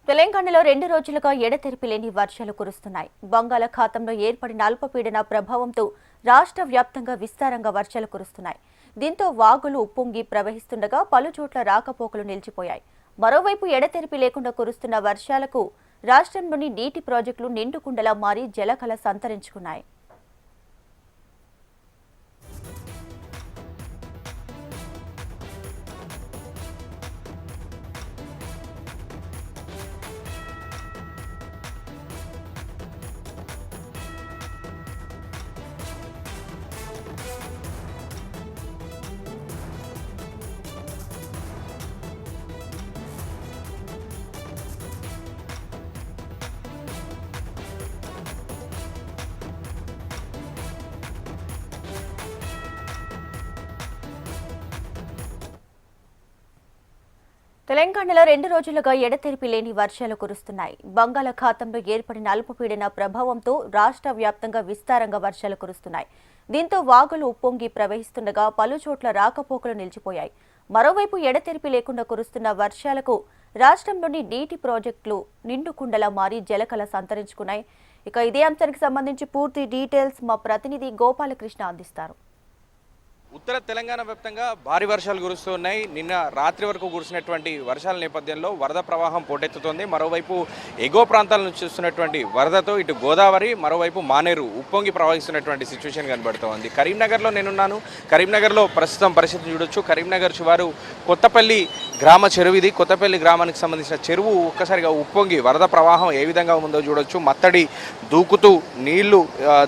తెలంగాణలో 2 రోజులుగా ఎడతెరిపి లేని వర్షాలు కురుస్తున్నాయి. బంగాళాఖాతంలో ఏర్పడిన అల్పపీడన ప్రభావంతో రాష్ట్ర వ్యాప్తంగా విస్తారంగా వర్షాలు కురుస్తున్నాయి. దీంతో వాగులు ఉప్పొంగి ప్రవహిస్తుండగా పలు చోట్ల రాకపోకలు నిలిచిపోయాయి. మరోవైపు ఎడతెరిపి లేకుండా కురుస్తున్న వర్షాలకు రాష్ట్రంలోని నీటి ప్రాజెక్టులు నిండుకుండలా మారి జలకళ సంతరించుకున్నాయి. తెలంగాణలో 2 రోజులుగా ఎడతెరిపి లేని వర్షాలు కురుస్తున్నాయి. బంగాళాఖాతంలో ఏర్పడిన అల్పపీడన ప్రభావంతో రాష్ట్ర వ్యాప్తంగా విస్తారంగా వర్షాలు కురుస్తున్నాయి. దీంతో వాగులు ఉప్పొంగి ప్రవహిస్తుండగా పలు చోట్ల రాకపోకలు నిలిచిపోయాయి. మరోవైపు ఎడతెరిపి లేకుండా కురుస్తున్న వర్షాలకు రాష్ట్రంలోని నీటి ప్రాజెక్టులు నిండుకుండలా మారి జలకళ సంతరించుకున్నాయి. ఇక ఇదే అంశానికి సంబంధించి పూర్తి డీటెయిల్స్ మా ప్రతినిధి గోపాలకృష్ణ అందిస్తారు. ఉత్తర తెలంగాణ వ్యాప్తంగా భారీ వర్షాలు కురుస్తున్నాయి. నిన్న రాత్రి వరకు కురిసినటువంటి వర్షాల నేపథ్యంలో వరద ప్రవాహం పోటెత్తుతోంది. మరోవైపు ఎగువ ప్రాంతాల నుంచి చూస్తున్నటువంటి వరదతో ఇటు గోదావరి, మరోవైపు మానేరు ఉప్పొంగి ప్రవహిస్తున్నటువంటి సిచ్యువేషన్ కనబడుతోంది. కరీంనగర్లో నేనున్నాను. కరీంనగర్లో ప్రస్తుతం పరిస్థితి చూడొచ్చు. కరీంనగర్ శివారు కొత్తపల్లి గ్రామ చెరువు ఇది. కొత్తపల్లి గ్రామానికి సంబంధించిన చెరువు ఒక్కసారిగా ఉప్పొంగి వరద ప్రవాహం ఏ విధంగా ఉందో చూడొచ్చు. మత్తడి దూకుతూ నీళ్లు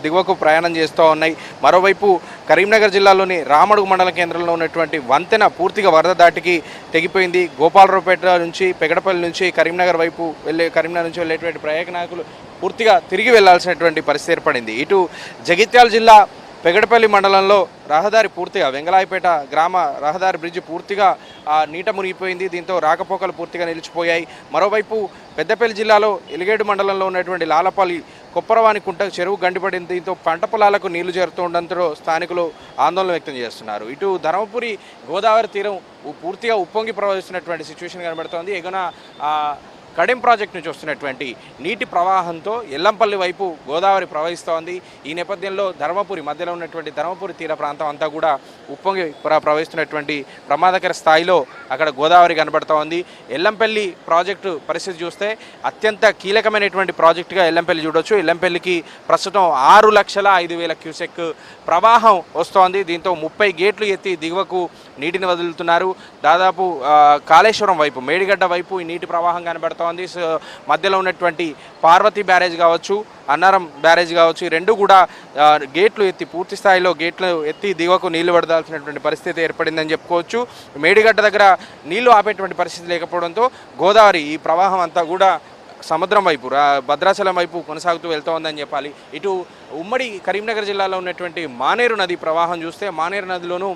దిగువకు ప్రయాణం చేస్తూ ఉన్నాయి. మరోవైపు కరీంనగర్ జిల్లాలోని రామడుగు మండల కేంద్రంలో ఉన్నటువంటి వంతెన పూర్తిగా వరద దాటికి తెగిపోయింది. గోపాలరావుపేట నుంచి, పెగడపల్లి నుంచి కరీంనగర్ వైపు కరీంనగర్ నుంచి వెళ్ళేటువంటి ప్రయాణికులు పూర్తిగా తిరిగి వెళ్లాల్సినటువంటి పరిస్థితి ఏర్పడింది. ఇటు జగిత్యాల జిల్లా పెగడపల్లి మండలంలో రహదారి పూర్తిగా వెంగళాయపేట గ్రామ రహదారి బ్రిడ్జి పూర్తిగా నీట మునిగిపోయింది. దీంతో రాకపోకలు పూర్తిగా నిలిచిపోయాయి. మరోవైపు పెద్దపల్లి జిల్లాలో ఎలిగేడు మండలంలో ఉన్నటువంటి లాలపల్లి కొప్పరవాని కుంట చెరువు గండిపడింది. దీంతో పంట పొలాలకు నీళ్లు చేరుతుండడంతో స్థానికులు ఆందోళన వ్యక్తం చేస్తున్నారు. ఇటు ధర్మపురి గోదావరి తీరం పూర్తిగా ఉప్పొంగి ప్రవహిస్తున్నటువంటి సిచ్యువేషన్ కనబడుతోంది. ఎగున కడెం ప్రాజెక్టు నుంచి వస్తున్నటువంటి నీటి ప్రవాహంతో ఎల్లంపల్లి వైపు గోదావరి ప్రవహిస్తోంది. ఈ నేపథ్యంలో ధర్మపురి మధ్యలో ఉన్నటువంటి ధర్మపురి తీర ప్రాంతం అంతా కూడా ఉప్పొంగి ప్రవహిస్తున్నటువంటి ప్రమాదకర స్థాయిలో అక్కడ గోదావరి కనబడుతోంది. ఎల్లంపల్లి ప్రాజెక్టు పరిస్థితి చూస్తే అత్యంత కీలకమైనటువంటి ప్రాజెక్టుగా ఎల్లంపల్లి చూడొచ్చు. ఎల్లంపల్లికి ప్రస్తుతం 6,05,000 క్యూసెక్ ప్రవాహం వస్తోంది. దీంతో 30 గేట్లు ఎత్తి దిగువకు నీటిని వదులుతున్నారు. దాదాపు కాళేశ్వరం వైపు, మేడిగడ్డ వైపు ఈ నీటి ప్రవాహం కనబడుతోంది. మధ్యలో ఉన్నటువంటి పార్వతి బ్యారేజ్ కావచ్చు, అన్నారం బ్యారేజ్ కావచ్చు, ఈ రెండు కూడా గేట్లు ఎత్తి పూర్తి స్థాయిలో గేట్లు ఎత్తి దిగువకు నీళ్లు పడదాల్సినటువంటి పరిస్థితి ఏర్పడిందని చెప్పుకోవచ్చు. మేడిగడ్డ దగ్గర నీళ్లు ఆపేటువంటి పరిస్థితి లేకపోవడంతో గోదావరి ఈ ప్రవాహం అంతా కూడా సముద్రం వైపు, భద్రాచలం వైపు కొనసాగుతూ వెళ్తోందని చెప్పాలి. ఇటు ఉమ్మడి కరీంనగర్ జిల్లాలో ఉన్నటువంటి మానేరు నది ప్రవాహం చూస్తే మానేరు నదిలోనూ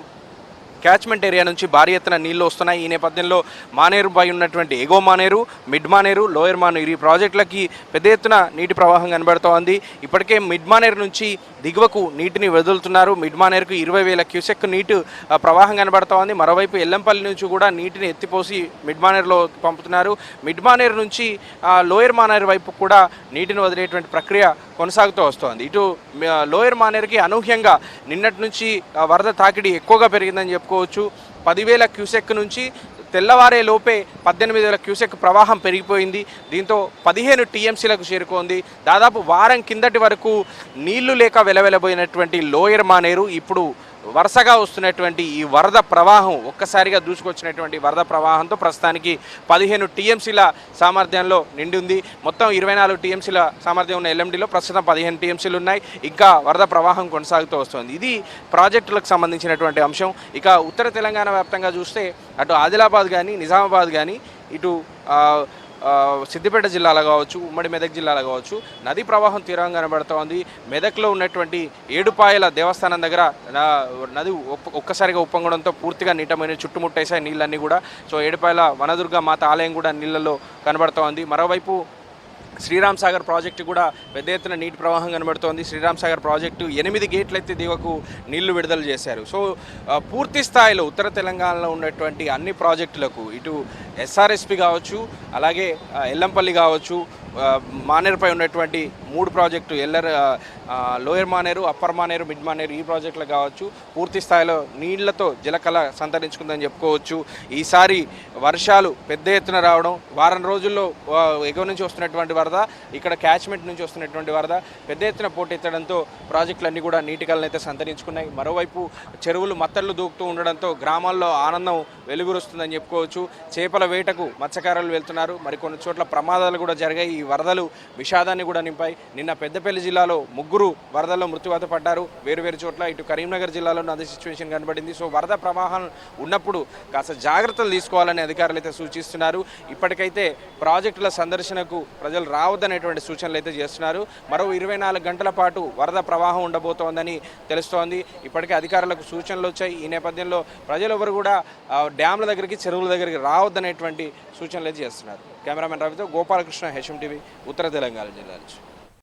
క్యాచ్మెంట్ ఏరియా నుంచి భారీ ఎత్తున నీళ్లు వస్తున్నాయి. ఈ నేపథ్యంలో మానేరుపై ఉన్నటువంటి ఎగో మానేరు, మిడ్ మానేరు, లోయర్ మానేరు ఈ ప్రాజెక్టులకి పెద్ద ఎత్తున నీటి ప్రవాహం కనబడుతోంది. ఇప్పటికే మిడ్ మానేరు నుంచి దిగువకు నీటిని వదులుతున్నారు. మిడ్ మానేరుకు 20,000 క్యూసెక్ నీటి ప్రవాహం కనబడుతోంది. మరోవైపు ఎల్లంపల్లి నుంచి కూడా నీటిని ఎత్తిపోసి మిడ్ మానేరులో పంపుతున్నారు. మిడ్ మానేరు నుంచి లోయర్ మానేరు వైపు కూడా నీటిని వదిలేటువంటి ప్రక్రియ కొనసాగుతూ వస్తోంది. ఇటు లోయర్ మానేరుకి అనూహ్యంగా నిన్నటి నుంచి వరద తాకిడి ఎక్కువగా పెరిగిందని చెప్పుకోవచ్చు. 10,000 క్యూసెక్ నుంచి తెల్లవారే లోపే 18,000 క్యూసెక్ ప్రవాహం పెరిగిపోయింది. దీంతో 15 టీఎంసీలకు చేరుకుంది. దాదాపు వారం కిందటి వరకు నీళ్లు లేక వెలవెలబోయినటువంటి లోయర్ మానేరు ఇప్పుడు వరుసగా వస్తున్నటువంటి ఈ వరద ప్రవాహం ఒక్కసారిగా దూసుకొచ్చినటువంటి వరద ప్రవాహంతో ప్రస్తుతానికి 15 టీఎంసీల సామర్థ్యంలో నిండి ఉంది. మొత్తం 24 టీఎంసీల సామర్థ్యం ఉన్న ఎల్ఎండిలో ప్రస్తుతం 15 టీఎంసీలు ఉన్నాయి. ఇంకా వరద ప్రవాహం కొనసాగుతూ వస్తుంది. ఇది ప్రాజెక్టులకు సంబంధించినటువంటి అంశం. ఇక ఉత్తర తెలంగాణ వ్యాప్తంగా చూస్తే అటు ఆదిలాబాద్ కానీ, నిజామాబాద్ కానీ, ఇటు సిద్దిపేట జిల్లాలో కావచ్చు, ఉమ్మడి మెదక్ జిల్లాలో కావచ్చు నదీ ప్రవాహం తీవ్రంగా కనబడుతోంది. మెదక్లో ఉన్నటువంటి ఏడుపాయల దేవస్థానం దగ్గర నది ఒక్కసారిగా ఉప్పొంగడంతో పూర్తిగా నీటమైన చుట్టుముట్టేశాయి నీళ్ళన్నీ కూడా. సో ఏడుపాయల వనదుర్గ మాత ఆలయం కూడా నీళ్ళల్లో కనబడుతోంది. మరోవైపు శ్రీరామ్ సాగర్ ప్రాజెక్టు కూడా పెద్ద ఎత్తున నీటి ప్రవాహం కనబడుతోంది. శ్రీరామ్ సాగర్ ప్రాజెక్టు 8 గేట్లు అయితే దిగువకు నీళ్లు విడుదల చేశారు. సో పూర్తి స్థాయిలో ఉత్తర తెలంగాణలో ఉన్నటువంటి అన్ని ప్రాజెక్టులకు ఇటు ఎస్ఆర్ఎస్పి కావచ్చు, అలాగే ఎల్లంపల్లి కావచ్చు, మానేరుపై ఉన్నటువంటి 3 project lower Maneru, upper Maneru, mid Maneru ఈ ప్రాజెక్టులు కావచ్చు పూర్తి స్థాయిలో నీళ్లతో జలకళ సంతరించుకుందని చెప్పుకోవచ్చు. ఈసారి వర్షాలు పెద్ద ఎత్తున రావడం, వారం రోజుల్లో ఎగువ నుంచి వస్తున్నటువంటి వరద, ఇక్కడ క్యాచ్మెంట్ నుంచి వస్తున్నటువంటి వరద పెద్ద ఎత్తున పోటెత్తడంతో ప్రాజెక్టులన్నీ కూడా నీటి కళను అయితే సంతరించుకున్నాయి. మరోవైపు చెరువులు మత్తళ్ళు దూకుతూ ఉండడంతో గ్రామాల్లో ఆనందం వెలుగురుస్తుందని చెప్పుకోవచ్చు. చేపల వేటకు మత్స్యకారులు వెళ్తున్నారు. మరికొన్ని చోట్ల ప్రమాదాలు కూడా జరిగాయి. ఈ వరదలు విషాదాన్ని కూడా నింపాయి. నిన్న పెద్దపల్లి జిల్లాలో 3 వరదల్లో మృత్యువాత పడ్డారు. వేరువేరు చోట్ల ఇటు కరీంనగర్ జిల్లాలో అదే సిచ్యువేషన్ కనబడింది. సో వరద ప్రవాహం ఉన్నప్పుడు కాస్త జాగ్రత్తలు తీసుకోవాలని అధికారులు అయితే సూచిస్తున్నారు. ఇప్పటికైతే ప్రాజెక్టుల సందర్శనకు ప్రజలు రావద్దనేటువంటి సూచనలు అయితే చేస్తున్నారు. మరో 24 గంటల పాటు వరద ప్రవాహం ఉండబోతోందని తెలుస్తోంది. ఇప్పటికే అధికారులకు సూచనలు వచ్చాయి. ఈ నేపథ్యంలో ప్రజలెవరు కూడా డ్యామ్ల దగ్గరికి, చెరువుల దగ్గరికి రావద్దనేటువంటి సూచనలు అయితే చేస్తున్నారు. కెమెరామెన్ రవితో గోపాలకృష్ణ, హెచ్ఎం టీవీ, ఉత్తర తెలంగాణ జిల్లా నుంచి.